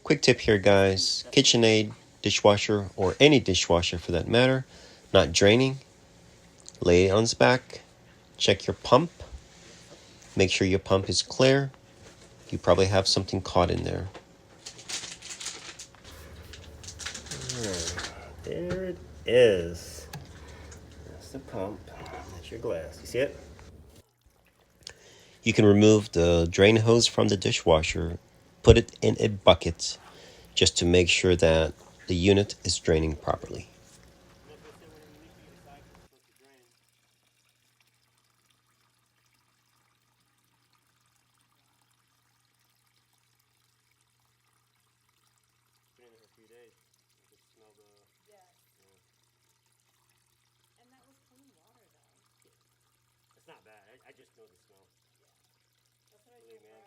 Quick tip here, guys. KitchenAid dishwasher, or any dishwasher for that matter, not draining. Lay it on its back. Check your pump. Make sure your pump is clear. You probably have something caught in there. There it is. That's the pump. That's your glass. You see it? You can remove the drain hose from the dishwasher, put it in a bucket just to make sure that the unit is draining properly. Been in there for a few days. You can smell the. Yes. Yeah. And that was clean water, though. It's not bad. I just know the smell. That's what I Believe told me,